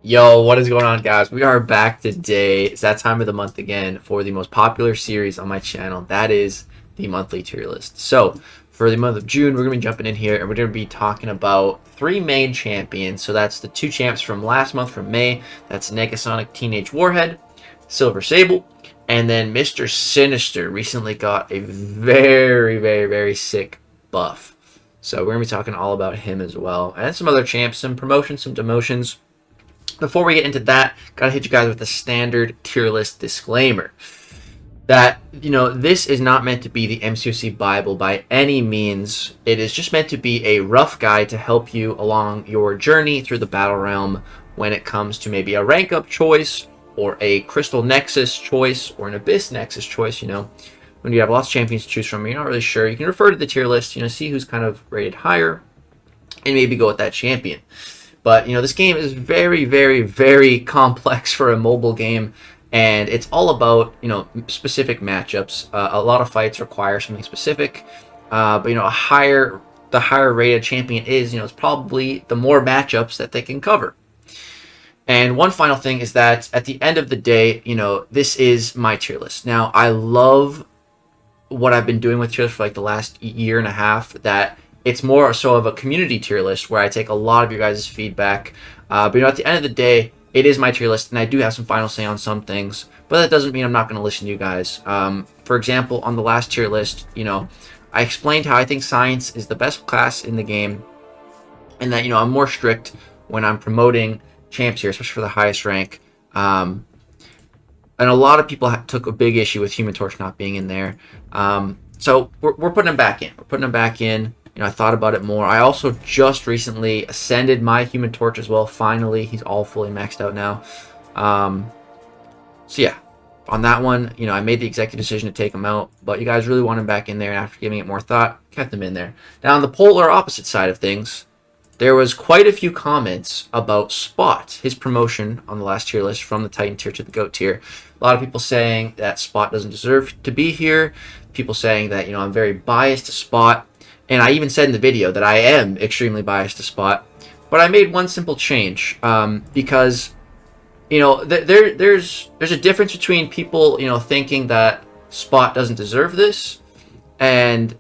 Yo, what is going on, guys? We are back today. It's that time of the month again for the most popular series on my channel. That is the monthly tier list. So, for the month of June, we're going to be jumping in here and we're going to be talking about three main champions. So, that's the two champs from last month, from May. That's Negasonic Teenage Warhead, Silver Sable, and then MrSinister recently got a very sick buff. So, we're going to be talking all about him as well. And some other champs, some promotions, some demotions. Before we get into that, gotta hit you guys with a standard tier list disclaimer. That, this is not meant to be the MCOC Bible by any means. It is just meant to be a rough guide to help you along your journey through the battle realm when it comes to maybe a rank up choice, or a Crystal Nexus choice, or an Abyss Nexus choice, When you have lots of champions to choose from, you're not really sure. You can refer to the tier list, see who's kind of rated higher, and maybe go with that champion. But, this game is very complex for a mobile game, and it's all about, specific matchups. A lot of fights require something specific, but, the higher rated champion is, it's probably the more matchups that they can cover. And one final thing is that at the end of the day, this is my tier list. Now, I love what I've been doing with tier lists for like the last year and a half, that it's more so of a community tier list where I take a lot of your guys' feedback. But at the end of the day, it is my tier list, and I do have some final say on some things. But that doesn't mean I'm not going to listen to you guys. For example, on the last tier list, I explained how I think Science is the best class in the game, and that I'm more strict when I'm promoting champs here, especially for the highest rank. And a lot of people took a big issue with Human Torch not being in there. So we're putting him back in. We're putting him back in. I thought about it more. I also just recently ascended my Human Torch as well. Finally, he's all fully maxed out now. So yeah, on that one, I made the executive decision to take him out. But you guys really want him back in there, and after giving it more thought, kept him in there. Now, on the polar opposite side of things, there was quite a few comments about Spot, his promotion on the last tier list from the Titan tier to the GOAT tier. A lot of people saying that Spot doesn't deserve to be here. People saying that, I'm very biased to Spot. And I even said in the video that I am extremely biased to Spot. But I made one simple change, because, there's a difference between people, thinking that Spot doesn't deserve this, and,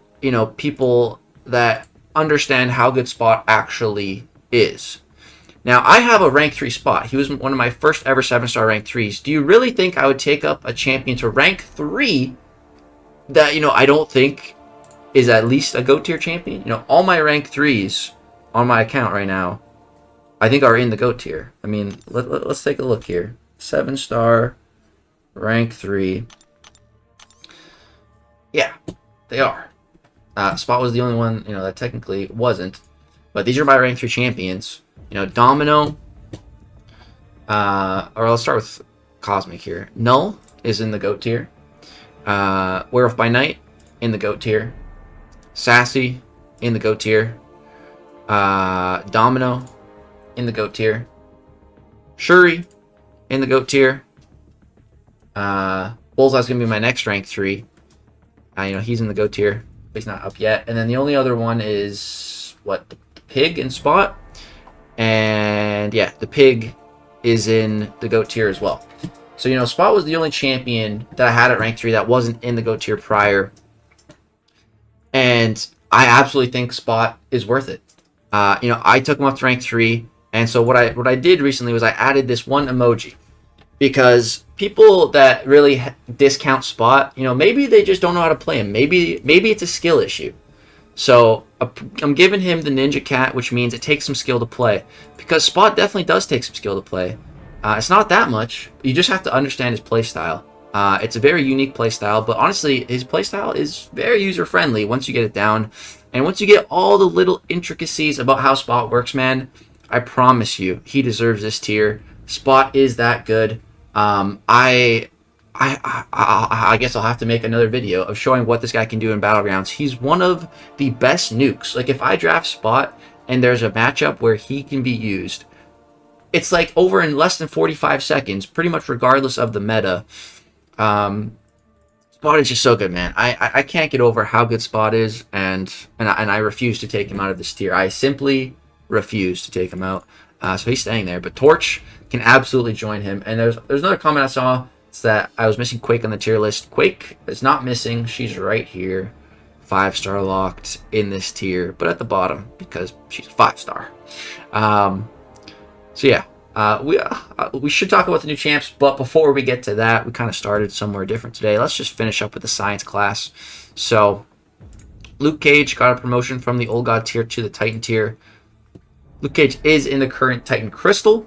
people that understand how good Spot actually is. Now, I have a rank 3 Spot. He was one of my first ever 7-star rank 3s. Do you really think I would take up a champion to rank 3 that, I don't think is at least a GOAT tier champion? All my rank 3s on my account right now, I think are in the GOAT tier. I mean, let's take a look here. 7-star, rank 3. Yeah, they are. Spot was the only one, that technically wasn't. But these are my rank 3 champions. Domino, or let's start with Cosmic here. Null is in the GOAT tier. Werewolf by Night in the GOAT tier. Sassy in the GOAT tier. Domino in the GOAT tier. Shuri in the GOAT tier. Bullseye's going to be my next rank 3. He's in the GOAT tier, but he's not up yet. And then the only other one is, the Pig in Spot. And yeah, the Pig is in the GOAT tier as well. So, Spot was the only champion that I had at rank 3 that wasn't in the GOAT tier prior. And I absolutely think Spot is worth it. I took him up to rank 3, and so what I did recently was I added this one emoji, because people that really discount Spot, maybe they just don't know how to play him. Maybe it's a skill issue. So I'm giving him the Ninja Cat, which means it takes some skill to play, because Spot definitely does take some skill to play. It's not that much. You just have to understand his playstyle. It's a very unique playstyle, but honestly, his playstyle is very user-friendly once you get it down. And once you get all the little intricacies about how Spot works, man, I promise you, he deserves this tier. Spot is that good. I guess I'll have to make another video of showing what this guy can do in Battlegrounds. He's one of the best nukes. Like, if I draft Spot and there's a matchup where he can be used, it's like over in less than 45 seconds, pretty much regardless of the meta. Spot is just so good, man. I can't get over how good Spot is, and I refuse to take him out of this tier. I simply refuse to take him out. So he's staying there. But Torch can absolutely join him. And there's another comment I saw. It's that I was missing Quake on the tier list. Quake is not missing. She's right here. 5-star locked in this tier, but at the bottom because she's a 5-star. So yeah, we should talk about the new champs, but before we get to that, we kind of started somewhere different today. Let's just finish up with the science class. So Luke Cage got a promotion from the Old God tier to the Titan tier. Luke Cage is in the current Titan Crystal.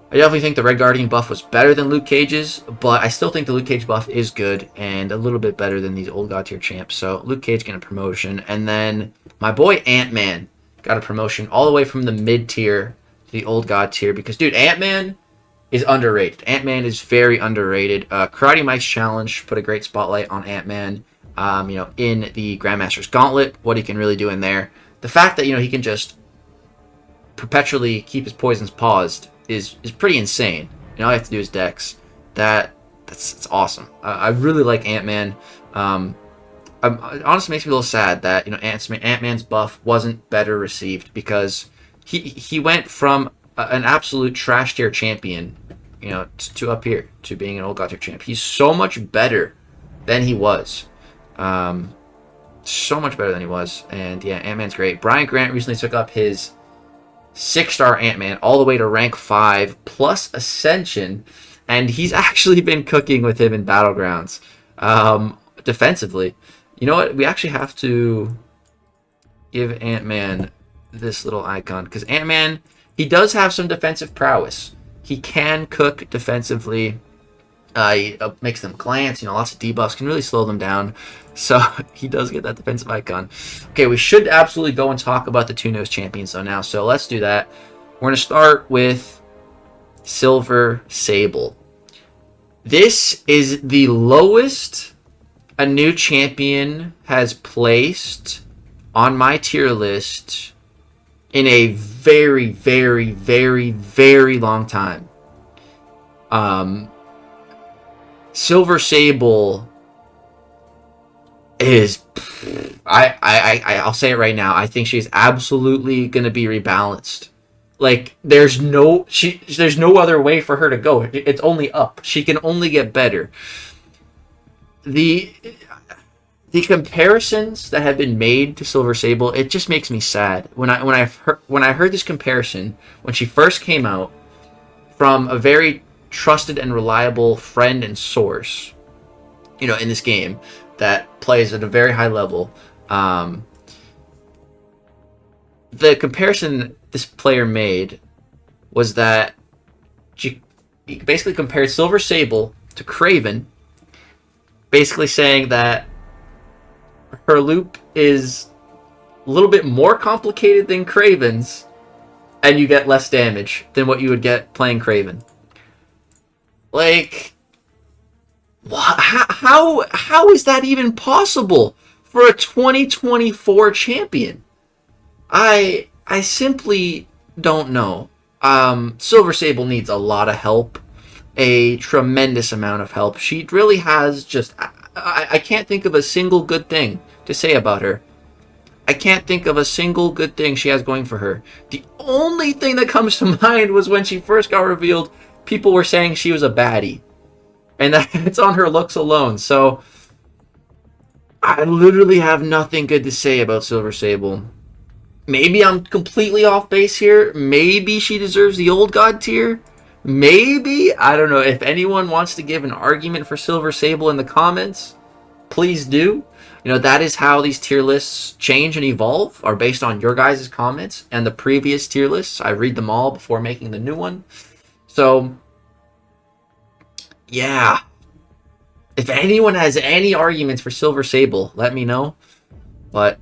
I definitely think the Red Guardian buff was better than Luke Cage's, but I still think the Luke Cage buff is good and a little bit better than these Old God tier champs. So Luke Cage getting a promotion. And then my boy Ant-Man got a promotion all the way from the mid tier to the Old God tier because, dude, Ant-Man is underrated. Ant-Man is very underrated. Karate Mike's challenge put a great spotlight on Ant-Man, in the Grandmaster's Gauntlet, what he can really do in there. The fact that, he can just perpetually keep his poisons paused is pretty insane. All you have to do is Dex. That's awesome. I really like Ant-Man. It honestly makes me a little sad that Ant-Man's buff wasn't better received because he went from an absolute trash tier champion, to up here to being an Old God tier champ. He's so much better than he was. So much better than he was. And yeah, Ant-Man's great. Brian Grant recently took up his 6-star Ant-Man all the way to rank 5 plus Ascension, and he's actually been cooking with him in Battlegrounds. Defensively, you know what? We actually have to give Ant-Man this little icon because Ant-Man, he does have some defensive prowess. He can cook defensively. He makes them glance. Lots of debuffs can really slow them down. So he does get that defensive icon. Okay, we should absolutely go and talk about the two newest champions though now. So let's do that. We're going to start with Silver Sable. This is the lowest a new champion has placed on my tier list in a very, very, very, very long time. Silver Sable is, I'll say it right now. I think she's absolutely gonna be rebalanced. Like there's no other way for her to go. It's only up. She can only get better. The comparisons that have been made to Silver Sable, it just makes me sad. When I heard this comparison when she first came out from a very trusted and reliable friend and source, in this game that plays at a very high level. The comparison this player made was that he basically compared Silver Sable to Kraven, basically saying that her loop is a little bit more complicated than Kraven's, and you get less damage than what you would get playing Kraven. Like, how is that even possible for a 2024 champion? I simply don't know. Silver Sable needs a lot of help, a tremendous amount of help. She really has just, I can't think of a single good thing to say about her. I can't think of a single good thing she has going for her. The only thing that comes to mind was when she first got revealed, people were saying she was a baddie. And that's on her looks alone. So I literally have nothing good to say about Silver Sable. Maybe I'm completely off base here. Maybe she deserves the Old God tier. Maybe. I don't know. If anyone wants to give an argument for Silver Sable in the comments, please do. That is how these tier lists change and evolve, are based on your guys' comments and the previous tier lists. I read them all before making the new one. So, yeah. If anyone has any arguments for Silver Sable, let me know. But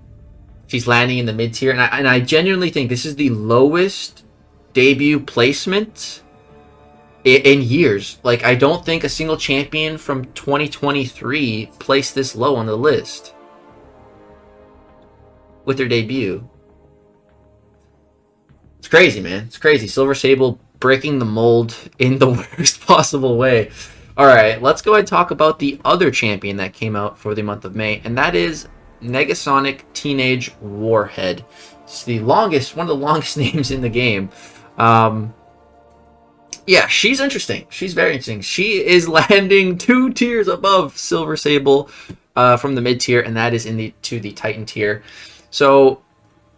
she's landing in the mid tier, and I genuinely think this is the lowest debut placement in years. Like, I don't think a single champion from 2023 placed this low on the list with their debut. It's crazy, man. It's crazy. Silver Sable breaking the mold in the worst possible way. All right, let's go ahead and talk about the other champion that came out for the month of May, and that is Negasonic Teenage Warhead. It's one of the longest names in the game. Um, yeah, she's interesting. She's very interesting. She is landing 2 tiers above Silver Sable from the mid tier, and that is in the Titan tier. So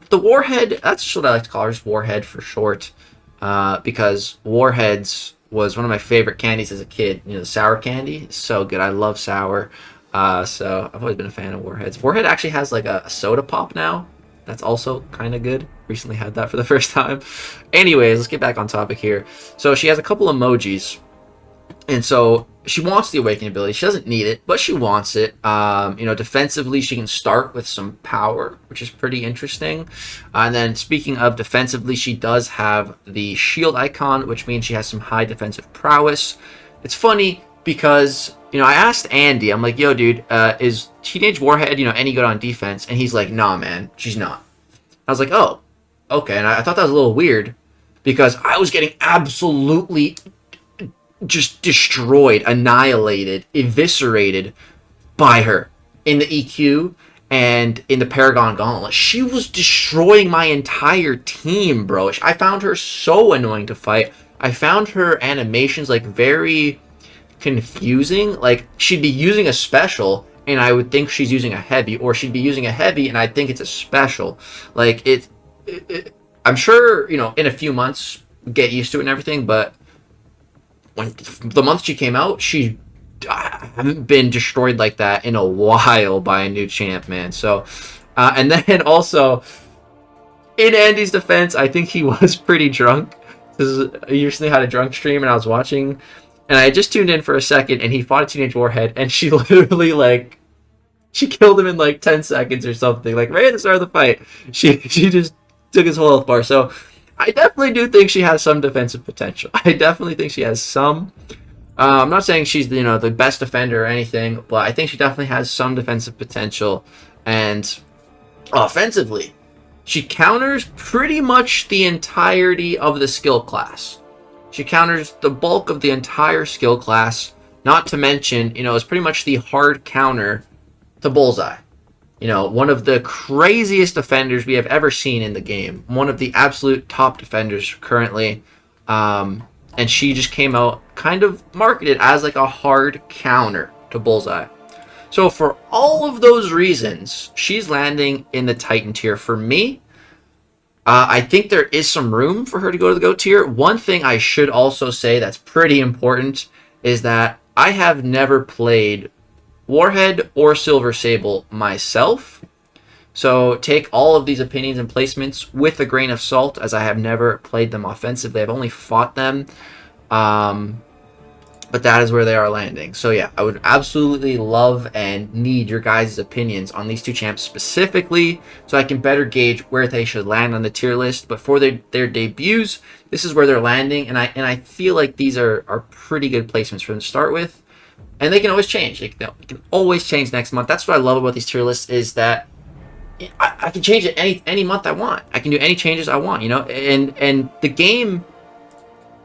the Warhead, that's what I like to call her, just Warhead for short, because Warheads was one of my favorite candies as a kid. You know, the sour candy, it's so good. I love sour. So I've always been a fan of Warheads. Warhead actually has like a soda pop now. That's also kind of good. Recently had that for the first time. Anyways, let's get back on topic here. So she has a couple emojis. And so she wants the awakening ability. She doesn't need it, but she wants it. You know, defensively, she can start with some power, which is pretty interesting. And then speaking of defensively, she does have the shield icon, which means she has some high defensive prowess. It's funny because, you know, I asked Andy, I'm like, yo, dude, is Teenage Warhead, you know, any good on defense? And he's like, nah, man, she's not. I was like, oh, okay. And I thought that was a little weird because I was getting absolutely just destroyed, annihilated, eviscerated by her in the EQ and in the Paragon Gauntlet. She was destroying my entire team, bro. I found her so annoying to fight. I found her animations like very confusing. Like she'd be using a special and I would think she's using a heavy, or she'd be using a heavy and I'd think it's a special. Like I'm sure, you know, in a few months get used to it and everything, but when the month she came out, I haven't been destroyed like that in a while by a new champ, man. So and then also in Andy's defense, I think he was pretty drunk. Because he recently had a drunk stream and I was watching, and I just tuned in for a second, and he fought a Teenage Warhead, and she literally, like, she killed him in, like, 10 seconds or something. Like, right at the start of the fight, she just took his whole health bar. So, I definitely do think she has some defensive potential. I definitely think she has some. I'm not saying she's, you know, the best defender or anything, but I think she definitely has some defensive potential. And offensively, she counters pretty much the entirety of the skill class. She counters the bulk of the entire skill class, not to mention, you know, it's pretty much the hard counter to Bullseye. You know, one of the craziest defenders we have ever seen in the game. One of the absolute top defenders currently. And she just came out kind of marketed as like a hard counter to Bullseye. So for all of those reasons, she's landing in the Titan tier for me. I think there is some room for her to go to the GOAT tier. One thing I should also say that's pretty important is that I have never played Warhead or Silver Sable myself. So take all of these opinions and placements with a grain of salt, as I have never played them offensively. I've only fought them. But that is where they are landing. So yeah, I would absolutely love and need your guys' opinions on these two champs specifically, so I can better gauge where they should land on the tier list. But for their debuts, this is where they're landing, and I feel like these are pretty good placements for them to start with. And they can always change. They can always change next month. That's what I love about these tier lists, is that I can change it any month I want. I can do any changes I want, you know? And the game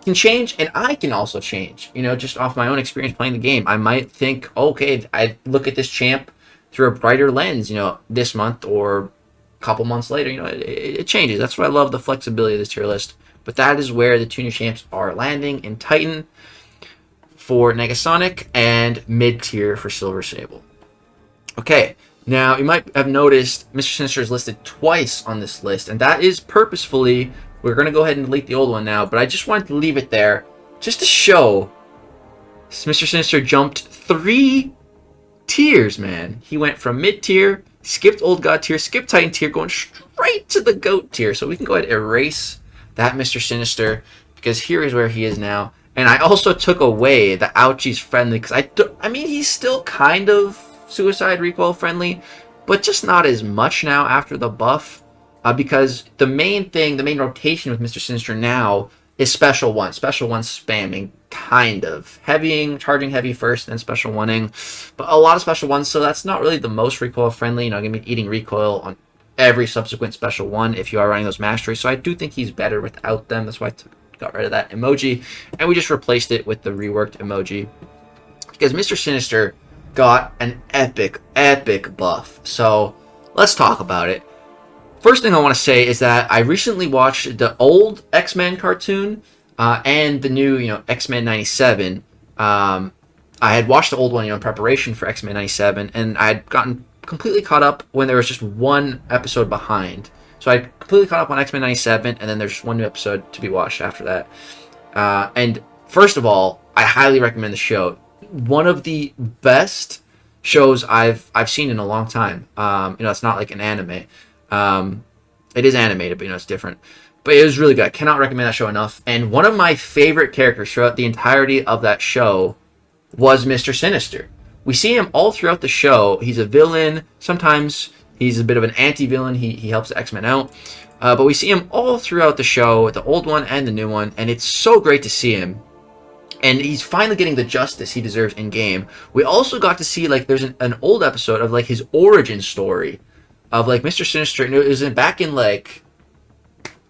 can change, and I can also change, you know, just off my own experience playing the game. I might think, okay, I look at this champ through a brighter lens, you know, this month or a couple months later, you know, it changes. That's why I love the flexibility of this tier list. But that is where the two new champs are landing in Titan for Negasonic and mid-tier for Silver Sable. Okay, now you might have noticed MrSinister is listed twice on this list, and that is purposefully. We're going to go ahead and delete the old one now, but I just wanted to leave it there just to show MrSinister jumped 3 tiers, man. He went from mid-tier, skipped Old God tier, skipped Titan tier, going straight to the GOAT tier. So we can go ahead and erase that MrSinister, because here is where he is now. And I also took away the ouchies friendly, because I mean, he's still kind of suicide recoil friendly, but just not as much now after the buff. Because the main rotation with MrSinister now is Special 1. Special 1 spamming, kind of. Heavying, charging heavy first, then Special 1ing. But a lot of Special 1s, so that's not really the most recoil friendly. You know, going to be eating recoil on every subsequent Special 1 if you are running those masteries. So I do think he's better without them. That's why I got rid of that emoji. And we just replaced it with the reworked emoji. Because MrSinister got an epic buff. So let's talk about it. First thing I want to say is that I recently watched the old X-Men cartoon and the new, X-Men 97. I had watched the old one, in preparation for X-Men 97, and I had gotten completely caught up when there was just one episode behind. So I completely caught up on X-Men 97, and then there's just one new episode to be watched after that. And first of all, I highly recommend the show. One of the best shows I've seen in a long time. It's not like an anime. It is animated, but it's different. But it was really good. I cannot recommend that show enough. And one of my favorite characters throughout the entirety of that show was Mr. Sinister. We see him all throughout the show. He's a villain. Sometimes he's a bit of an anti-villain. He helps the X-Men out. But we see him all throughout the show, the old one and the new one. And it's so great to see him. And he's finally getting the justice he deserves in game. We also got to see, there's an old episode of, his origin story of, Mr. Sinister. And it was back in, I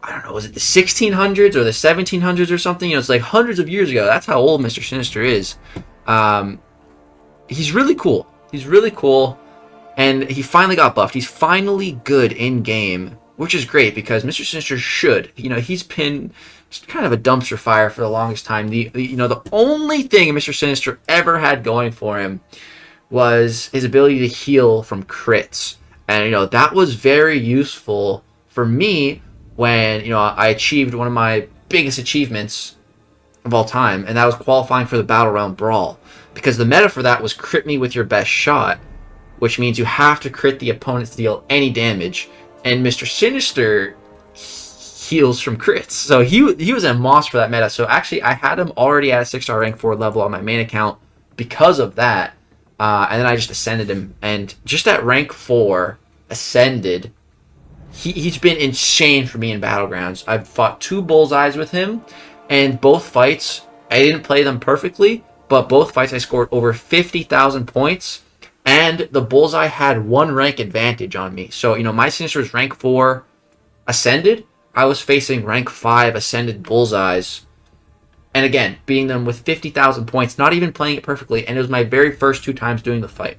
don't know, was it the 1600s or the 1700s or something? It's hundreds of years ago. That's how old Mr. Sinister is. He's really cool. He's really cool. And he finally got buffed. He's finally good in game, which is great because Mr. Sinister should. He's been just kind of a dumpster fire for the longest time. The only thing Mr. Sinister ever had going for him was his ability to heal from crits. And, that was very useful for me when, I achieved one of my biggest achievements of all time, and that was qualifying for the Battle Realm Brawl. Because the meta for that was crit me with your best shot, which means you have to crit the opponent to deal any damage. And Mr. Sinister heals from crits. So he was a moss for that meta. So actually, I had him already at a 6-star rank 4 level on my main account because of that. And then I just ascended him. And just at rank 4, ascended, he's been insane for me in Battlegrounds. I've fought 2 bullseyes with him. And both fights, I didn't play them perfectly, but both fights I scored over 50,000 points. And the bullseye had 1 rank advantage on me. So, my Sinister is rank 4 ascended. I was facing rank 5 ascended bullseyes. And again, beating them with 50,000 points, not even playing it perfectly. And it was my very first 2 times doing the fight.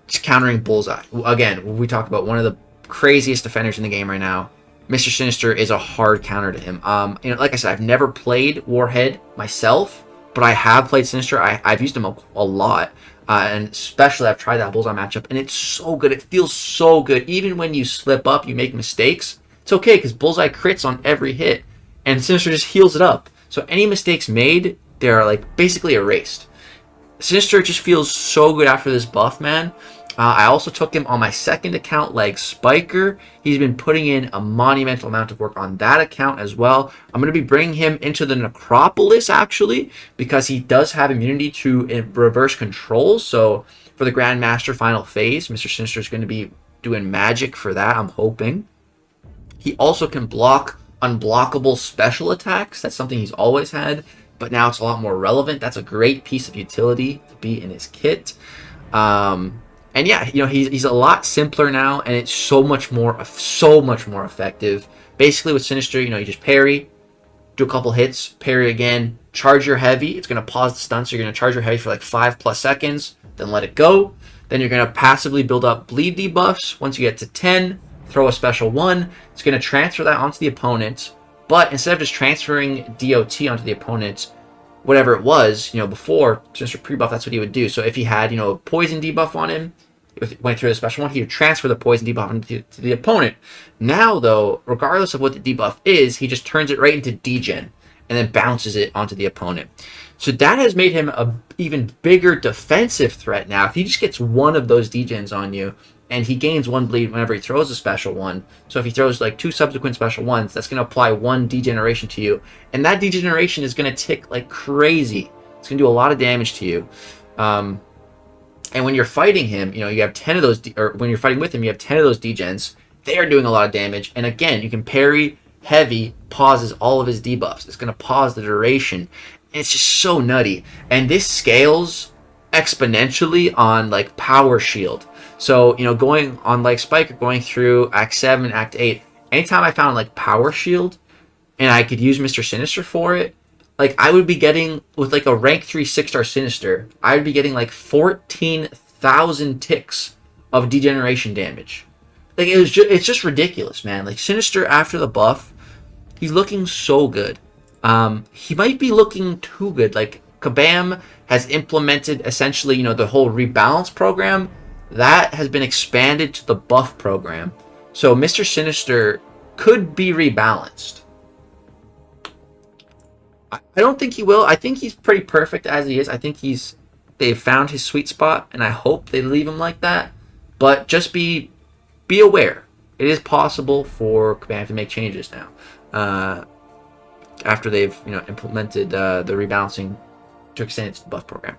Just countering bullseye. Again, we talked about one of the craziest defenders in the game right now. Mr. Sinister is a hard counter to him. Like I said, I've never played Warhead myself, but I have played Sinister. I've used him a lot. And especially I've tried that bullseye matchup, and it's so good. It feels so good. Even when you slip up, you make mistakes, it's okay because bullseye crits on every hit, and Sinister just heals it up. So any mistakes made, they're basically erased. Sinister just feels so good after this buff, man. I also took him on my second account, Spiker. He's been putting in a monumental amount of work on that account as well. I'm going to be bringing him into the Necropolis, actually, because he does have immunity to reverse controls. So for the Grandmaster final phase, Mr. Sinister is going to be doing magic for that, I'm hoping. He also can block unblockable special attacks. That's something he's always had, but now it's a lot more relevant. That's a great piece of utility to be in his kit. And yeah, he's a lot simpler now, and it's so much more effective. Basically, with Sinister, you just parry, do a couple hits, parry again, charge your heavy. It's going to pause the stun, so you're going to charge your heavy for 5+ seconds, then let it go. Then you're going to passively build up bleed debuffs. Once you get to 10, throw a special 1. It's going to transfer that onto the opponent, but instead of just transferring DOT onto the opponent, whatever it was, before Sinister pre-buff, that's what he would do. So if he had, a poison debuff on him, went through the special 1, he would transfer the poison debuff to the opponent. Now, though, regardless of what the debuff is, he just turns it right into degen and then bounces it onto the opponent. So that has made him a even bigger defensive threat now. If he just gets one of those degens on you, and he gains 1 bleed whenever he throws a special 1. So if he throws 2 subsequent special 1s, that's going to apply 1 degeneration to you. And that degeneration is going to tick like crazy. It's going to do a lot of damage to you. And when you're fighting him, you have 10 of those, or when you're fighting with him, you have 10 of those degens. They are doing a lot of damage. And again, you can parry heavy, pauses all of his debuffs. It's going to pause the duration. And it's just so nutty. And this scales exponentially on power shield. So, going on Spiker, going through Act 7, Act 8, anytime I found Power Shield and I could use Mr. Sinister for it, I would be getting, with a rank 3 6-star Sinister, I would be getting 14,000 ticks of degeneration damage. Like, it's just ridiculous, man. Like, Sinister after the buff, he's looking so good. He might be looking too good. Like, Kabam has implemented essentially, you know, the whole rebalance program. That has been expanded to the buff program. So MrSinister could be rebalanced. I don't think he will. I think he's pretty perfect as he is. I think they've found his sweet spot, and I hope they leave him like that. But just be aware. It is possible for Kabam to make changes now. After they've, you know, implemented the rebalancing to extend it to the buff program.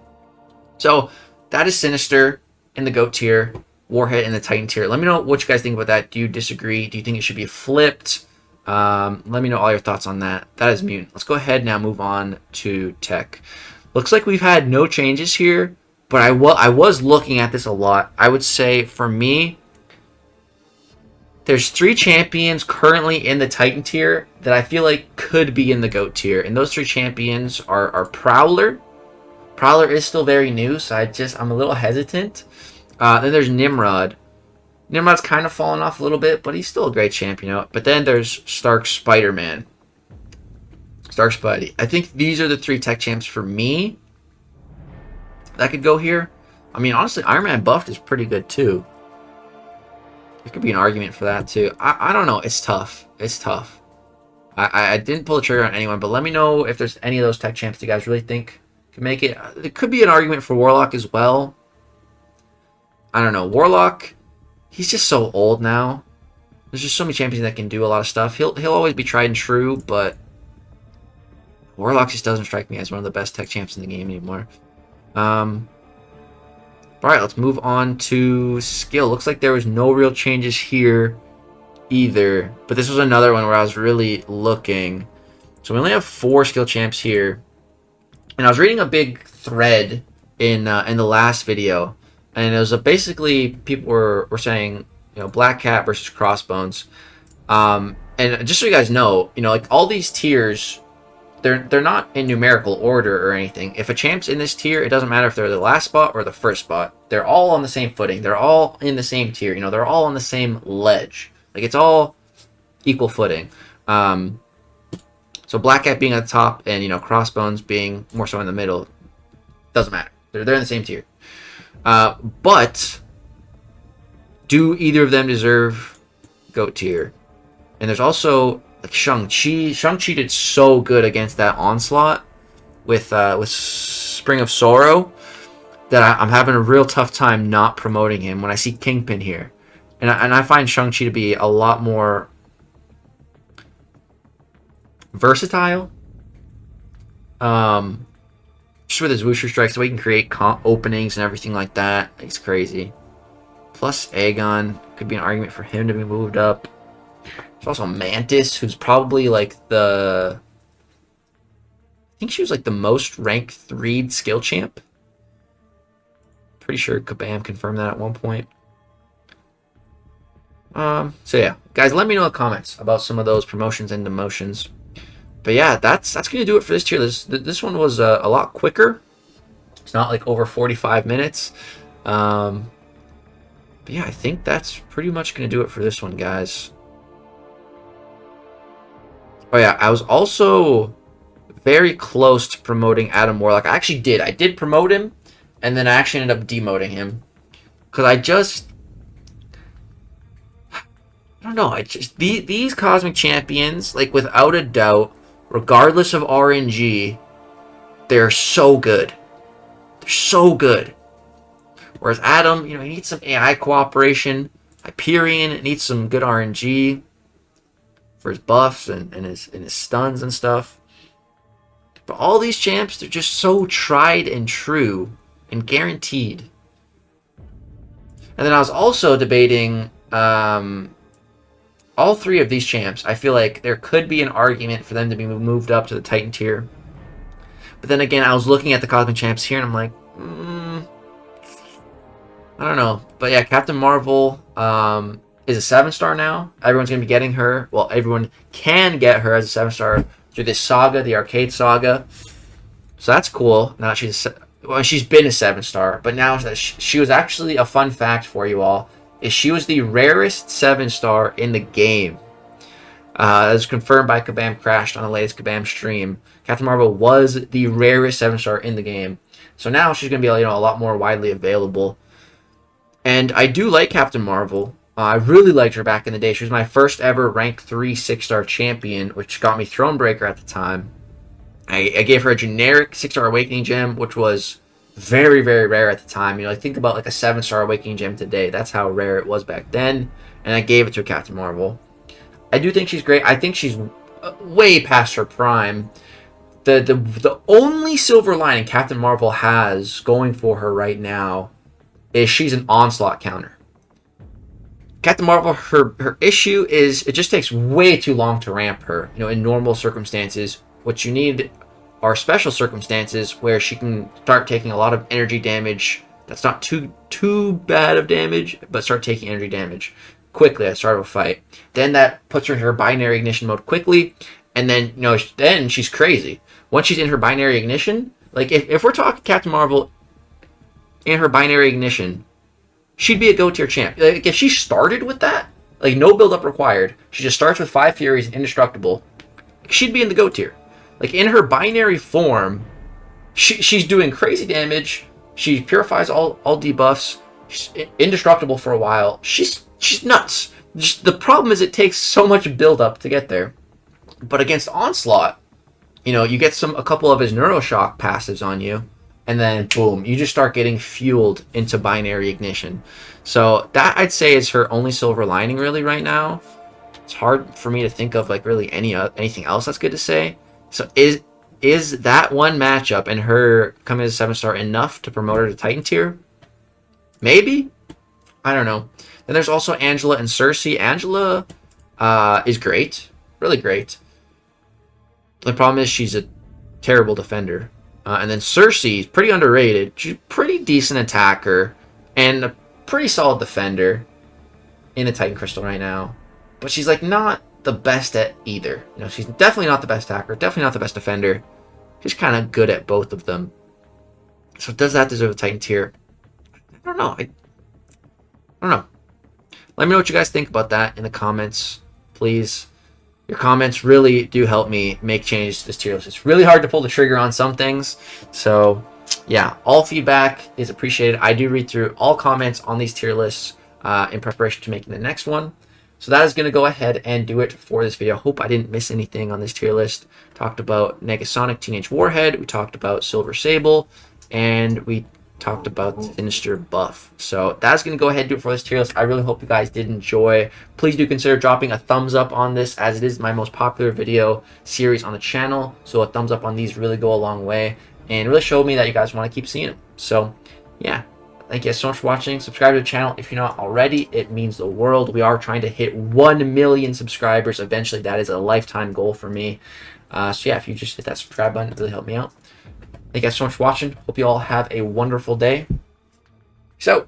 So that is Sinister in the GOAT tier, Warhead in the Titan tier. Let me know what you guys think about that. Do you disagree? Do you think it should be flipped? Let me know all your thoughts on that. That is Mutant. Let's go ahead now, move on to Tech. Looks like we've had no changes here, but I was looking at this a lot. I would say for me, there's 3 champions currently in the Titan tier that I feel like could be in the GOAT tier. And those 3 champions are Prowler. Prowler is still very new, so I'm a little hesitant. Then there's Nimrod. Nimrod's kind of fallen off a little bit, but he's still a great champion. But then there's Stark Spider-Man. Stark Spidey. I think these are the 3 tech champs for me that could go here. I mean, honestly, Iron Man buffed is pretty good too. There could be an argument for that too. I don't know. It's tough. It's tough. I didn't pull the trigger on anyone, but let me know if there's any of those tech champs you guys really think could make it. There could be an argument for Warlock as well. I don't know. Warlock, he's just so old now. There's just so many champions that can do a lot of stuff. He'll always be tried and true, but Warlock just doesn't strike me as one of the best tech champs in the game anymore. Alright, let's move on to skill. Looks like there was no real changes here either. But this was another one where I was really looking. So we only have 4 skill champs here. And I was reading a big thread in the last video. And it was basically people were saying, you know, Black Cat versus Crossbones. And just so you guys know, you know, like all these tiers, they're not in numerical order or anything. If a champ's in this tier, it doesn't matter if they're the last spot or the first spot. They're all on the same footing. They're all in the same tier. You know, they're all on the same ledge. Like, it's all equal footing. So Black Cat being at the top and, you know, Crossbones being more so in the middle, doesn't matter. They're in the same tier. But do either of them deserve GOAT tier? And there's also like Shang-Chi. Shang-Chi did so good against that onslaught with Spring of Sorrow that I'm having a real tough time not promoting him when I see Kingpin here. And I find Shang-Chi to be a lot more versatile. Just with his Wushu strikes, the way he can create openings and everything like that. He's crazy. Plus Aegon. Could be an argument for him to be moved up. There's also Mantis, who's probably like I think she was like the most ranked 3'd skill champ. Pretty sure Kabam confirmed that at one point. So yeah, guys, let me know in the comments about some of those promotions and demotions. But yeah, that's gonna do it for this tier. This one was a lot quicker. It's not like over 45 minutes. But yeah, I think that's pretty much gonna do it for this one, guys. Oh yeah, I was also very close to promoting Adam Warlock. I actually did. I did promote him, and then I actually ended up demoting him. Because I don't know. These Cosmic Champions, like, without a doubt, regardless of RNG, they're so good. They're so good. Whereas Adam, you know, he needs some AI cooperation. Hyperion needs some good RNG for his buffs and his stuns and stuff. But all these champs, they're just so tried and true and guaranteed. And then I was also debating all 3 of these champs. I feel like there could be an argument for them to be moved up to the Titan tier. But then again, I was looking at the Cosmic Champs here and I'm like, I don't know. But yeah, Captain Marvel is a 7-star now. Everyone's going to be getting her. Well, everyone can get her as a 7-star through this saga, the arcade saga. So that's cool. Now she's been a 7-star, but now she was actually a fun fact for you all. is she was the rarest 7-star in the game. As confirmed by Kabam Crashed on the latest Kabam stream, Captain Marvel was the rarest 7-star in the game. So now she's going to be, you know, a lot more widely available. And I do like Captain Marvel. I really liked her back in the day. She was my first ever rank 3 6-star champion, which got me Thronebreaker at the time. I gave her a generic 6-star Awakening Gem, which was very, very rare at the time. You know, think about like a 7-star Awakening Gem today. That's how rare it was back then. And I gave it to Captain Marvel. I do think she's great. I think she's way past her prime. The only silver lining Captain Marvel has going for her right now is she's an onslaught counter. Captain Marvel, her issue is it just takes way too long to ramp her. You know, in normal circumstances, what you need are special circumstances where she can start taking a lot of energy damage. That's not too bad of damage, but start taking energy damage quickly at the start of a fight. Then that puts her in her binary ignition mode quickly, and then, you know, then she's crazy. Once she's in her binary ignition, like if we're talking Captain Marvel in her binary ignition, she'd be a go-tier champ. Like if she started with that, like no build-up required, she just starts with 5 Furies and Indestructible, she'd be in the go-tier. Like in her binary form, she's doing crazy damage. She purifies all debuffs. She's indestructible for a while. She's nuts. Just, the problem is it takes so much build-up to get there. But against Onslaught, you know, you get a couple of his Neuroshock passives on you, and then boom, you just start getting fueled into binary ignition. So that I'd say is her only silver lining really right now. It's hard for me to think of like really anything else that's good to say. So is that one matchup and her coming as a 7-star enough to promote her to Titan tier? Maybe. I don't know. Then there's also Angela and Cersei. Angela is great, really great. The problem is she's a terrible defender. And then Cersei is pretty underrated. She's a pretty decent attacker and a pretty solid defender in the Titan Crystal right now. But she's like not the best at either. You know, she's definitely not the best attacker, definitely not the best defender. She's kind of good at both of them. So does that deserve a Titan tier? I don't know. I don't know. Let me know what you guys think about that in the comments, please. Your comments really do help me make changes to this tier list. It's really hard to pull the trigger on some things. So, yeah, all feedback is appreciated. I do read through all comments on these tier lists in preparation to making the next one. So that is going to go ahead and do it for this video. Hope I didn't miss anything on this tier list. Talked about Negasonic Teenage Warhead. We talked about Silver Sable. And we talked about the Sinister buff. So that's going to go ahead and do it for this tier list. I really hope you guys did enjoy. Please do consider dropping a thumbs up on this, as it is my most popular video series on the channel. So a thumbs up on these really go a long way and really show me that you guys want to keep seeing them. So yeah, thank you guys so much for watching. Subscribe to the channel if you're not already. It means the world. We are trying to hit 1 million subscribers eventually. That is a lifetime goal for me. So yeah, if you just hit that subscribe button, it really help me out. Thank you guys so much for watching. Hope you all have a wonderful day. Peace out.